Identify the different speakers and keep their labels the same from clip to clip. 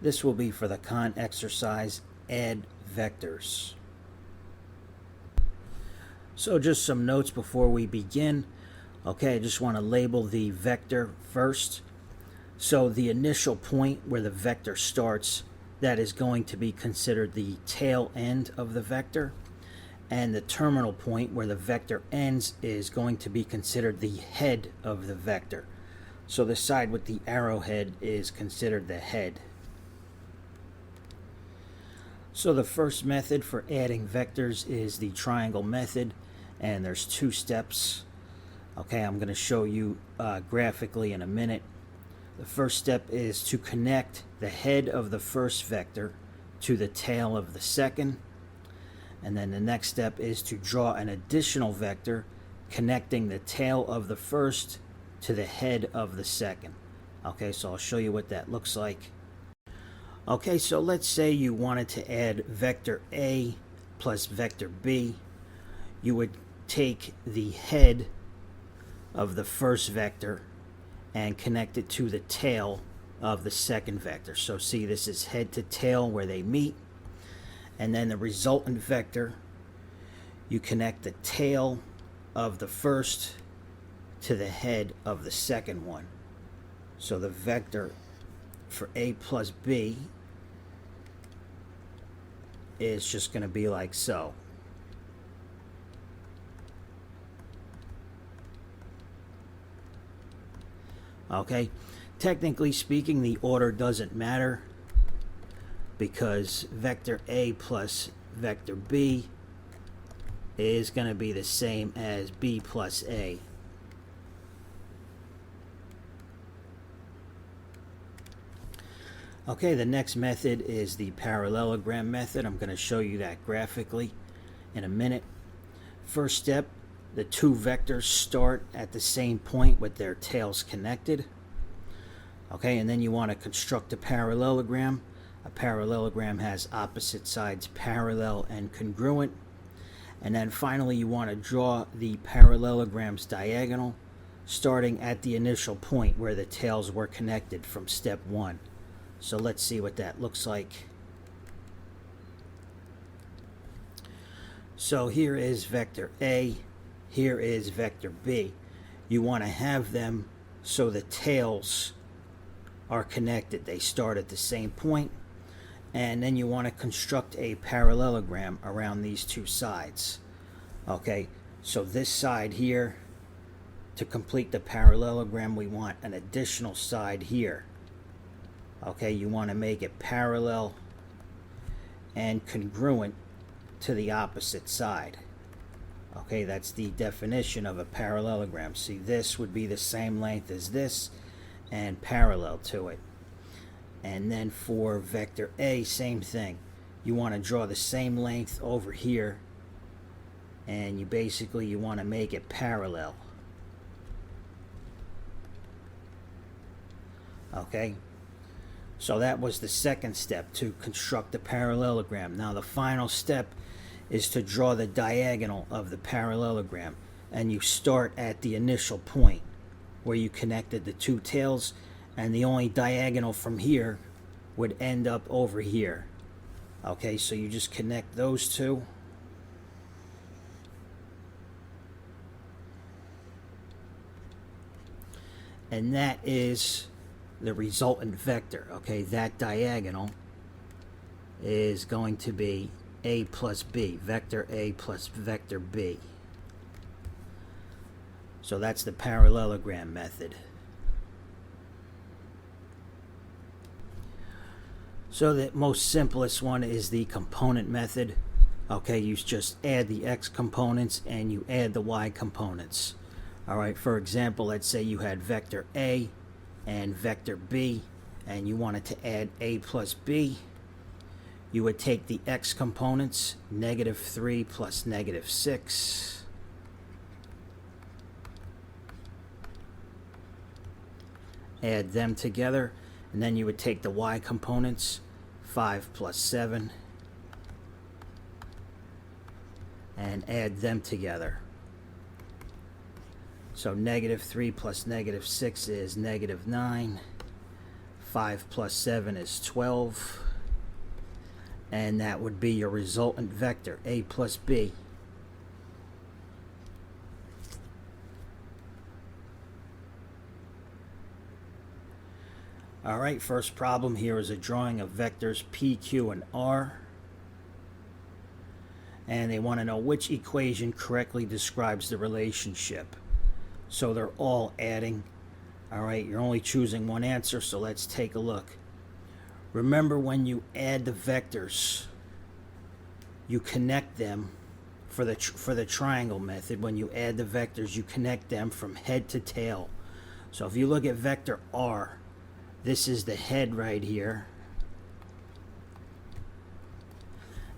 Speaker 1: This will be for the con exercise, add vectors. So just some notes before we begin. Okay, I just want to label the vector first. So the initial point where the vector starts, that is going to be considered the tail end of the vector. And the terminal point where the vector ends is going to be considered the head of the vector. So the side with the arrowhead is considered the head. So the first method for adding vectors is the triangle method, and there's 2 steps. Okay, I'm going to show you graphically in a minute. The first step is to connect the head of the first vector to the tail of the second. And then the next step is to draw an additional vector connecting the tail of the first to the head of the second. Okay, so I'll show you what that looks like. Okay, so let's say you wanted to add vector A plus vector B. You would take the head of the first vector and connect it to the tail of the second vector. So see, this is head to tail where they meet. And then the resultant vector, you connect the tail of the first to the head of the second one. So the vector for A plus B is just going to be like so. Okay, technically speaking, the order doesn't matter, because vector A plus vector B is going to be the same as B plus A. Okay, the next method is the parallelogram method. I'm going to show you that graphically in a minute. First step, the 2 vectors start at the same point with their tails connected. Okay, and then you want to construct a parallelogram. A parallelogram has opposite sides parallel and congruent. And then finally you want to draw the parallelogram's diagonal starting at the initial point where the tails were connected from step 1. So let's see what that looks like. So here is vector A, here is vector B. You want to have them so the tails are connected. They start at the same point. And then you want to construct a parallelogram around these 2 sides. Okay, so this side here, to complete the parallelogram, we want an additional side here. Okay, you want to make it parallel and congruent to the opposite side. Okay, that's the definition of a parallelogram. See, this would be the same length as this and parallel to it. And then for vector A, same thing. You want to draw the same length over here, and you want to make it parallel. Okay, so that was the second step, to construct the parallelogram. Now the final step is to draw the diagonal of the parallelogram, and you start at the initial point where you connected the 2 tails, and the only diagonal from here would end up over here. Okay, so you just connect those 2. And that is the resultant vector. Okay, that diagonal is going to be A plus B, vector A plus vector B. So that's the parallelogram method. So the most simplest one is the component method. Okay, you just add the x components and you add the y components. Alright, for example, let's say you had vector A and vector B, and you wanted to add A plus B. You would take the x components, -3 plus -6. Add them together, and then you would take the y components, 5 plus 7, and add them together. So -3 plus -6 is -9. 5 plus 7 is 12. And that would be your resultant vector, A plus B. Alright, first problem here is a drawing of vectors P, Q, and R. And they want to know which equation correctly describes the relationship. So they're all adding. Alright, you're only choosing one answer, so let's take a look. Remember, when you add the vectors, you connect them for the triangle method. When you add the vectors, you connect them from head to tail. So if you look at vector R, this is the head right here.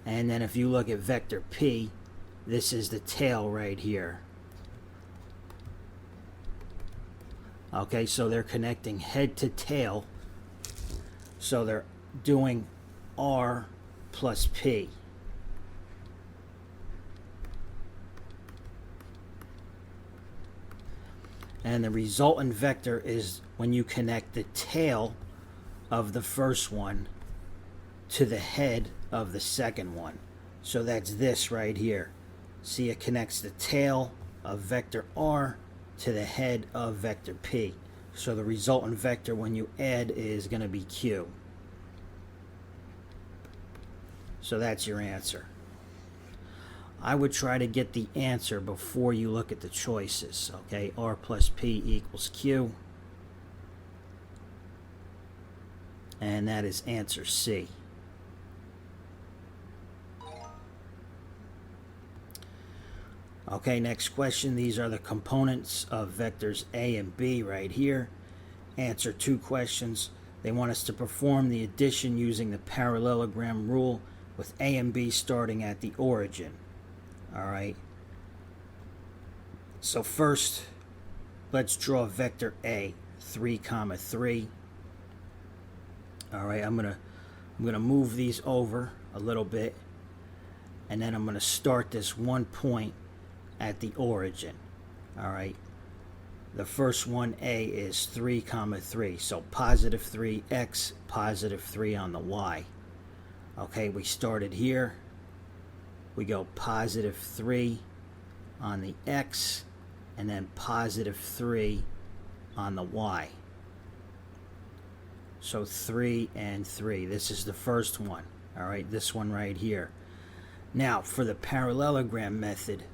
Speaker 1: And then if you look at vector P, this is the tail right here. Okay, so they're connecting head to tail. So they're doing R plus P. And the resultant vector is when you connect the tail of the first one to the head of the second one. So that's this right here. See, it connects the tail of vector R to the head of vector P. So the resultant vector when you add is going to be Q. So that's your answer. I would try to get the answer before you look at the choices. Okay, R plus P equals Q. And that is answer C. Okay, next question. These are the components of vectors A and B right here. Answer 2 questions. They want us to perform the addition using the parallelogram rule with A and B starting at the origin. Alright. So first, let's draw vector A, 3, 3. Alright, I'm gonna move these over a little bit, and then I'm gonna start this one point at the origin. Alright, the first one, A, is 3, 3, so positive 3x, positive 3 on the y. Okay, we started here, we go positive 3 on the x, and then positive 3 on the y. So 3 and 3, this is the first one. Alright, this one right here. Now for the parallelogram method,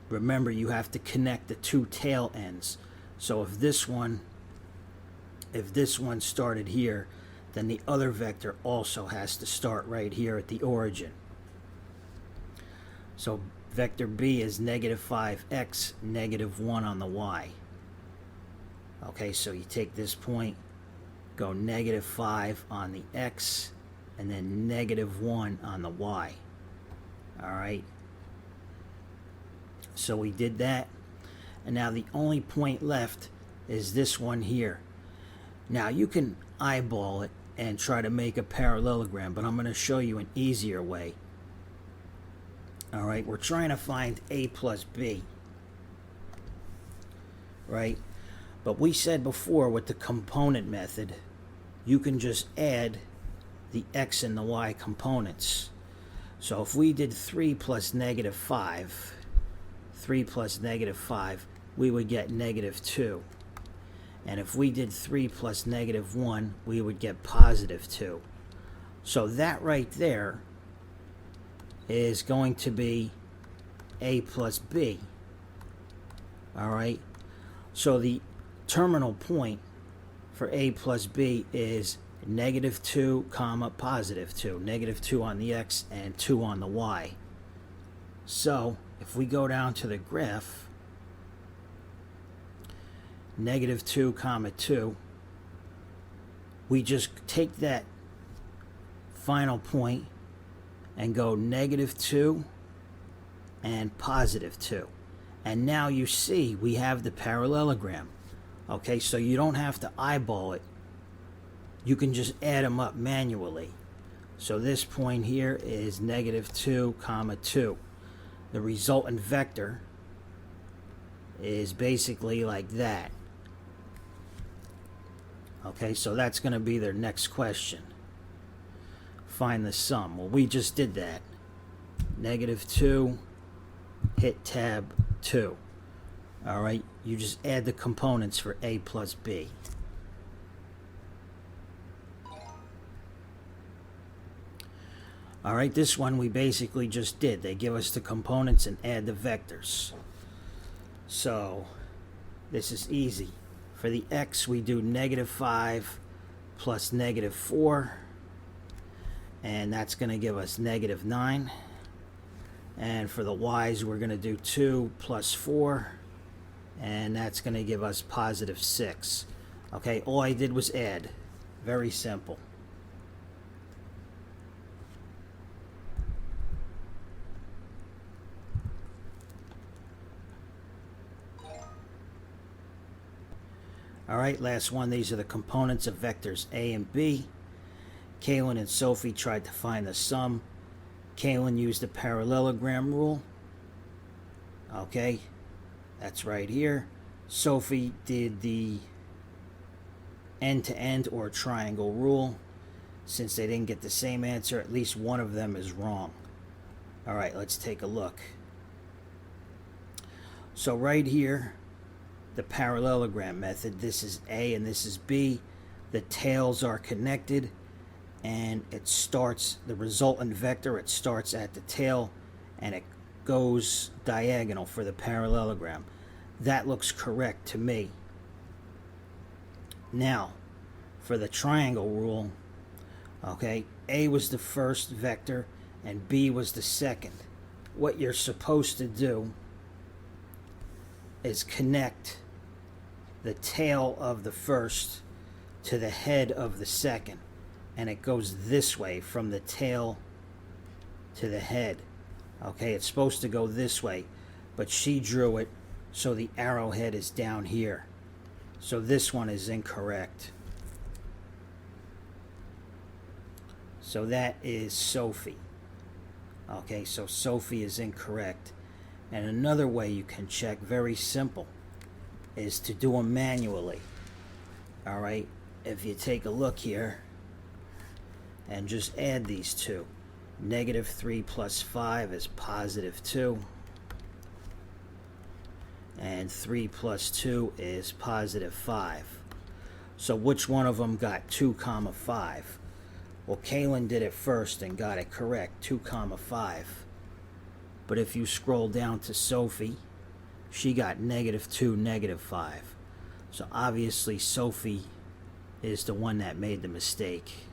Speaker 1: remember, you have to connect the 2 tail ends. So if this one started here, then the other vector also has to start right here at the origin. So vector B is negative 5x, negative 1 on the y. Okay, so you take this point, go negative 5 on the x, and then negative 1 on the y. Alright. So we did that, and now the only point left is this one here. Now you can eyeball it and try to make a parallelogram, but I'm going to show you an easier way. Alright, we're trying to find A plus B, right? But we said before with the component method, you can just add the x and the y components. So if we did 3 plus negative 5, 3 plus negative 5, we would get negative 2. And if we did 3 plus negative 1, we would get positive 2. So that right there is going to be A plus B. Alright? So the terminal point for A plus B is negative 2, comma, positive 2. Negative 2 on the x and 2 on the y. So if we go down to the graph, negative 2, comma 2, we just take that final point and go negative 2 and positive 2. And now you see we have the parallelogram. Okay, so you don't have to eyeball it. You can just add them up manually. So this point here is negative 2, comma 2. The resultant vector is basically like that. Okay, so that's going to be their next question. Find the sum. Well, we just did that. -2, hit tab 2. All right, you just add the components for A plus B. All right, this one we basically just did. They give us the components and add the vectors. So this is easy. For the x, we do -5 plus -4, and that's going to give us -9. And for the y's, we're going to do 2 plus 4, and that's going to give us +6. Okay, all I did was add. Very simple. All right, last one. These are the components of vectors A and B. Kaylin and Sophie tried to find the sum. Kaylin used the parallelogram rule. Okay, that's right here. Sophie did the end-to-end or triangle rule. Since they didn't get the same answer, at least one of them is wrong. All right, let's take a look. So right here, the parallelogram method, this is A and this is B. The tails are connected, and it starts, the resultant vector, it starts at the tail and it goes diagonal for the parallelogram. That looks correct to me. Now, for the triangle rule, okay, A was the first vector and B was the second. What you're supposed to do is connect the tail of the first to the head of the second, and it goes this way from the tail to the head. Okay, it's supposed to go this way, but she drew it so the arrowhead is down here. So this one is incorrect. So that is Sophie. Okay, so Sophie is incorrect. And another way you can check, very simple, is to do them manually. All right, if you take a look here and just add these two. -3 plus 5 is +2. And 3 plus 2 is +5. So which one of them got 2, 5? Well, Kaylin did it first and got it correct, 2, 5. But if you scroll down to Sophie, she got -2, -5. So obviously Sophie is the one that made the mistake.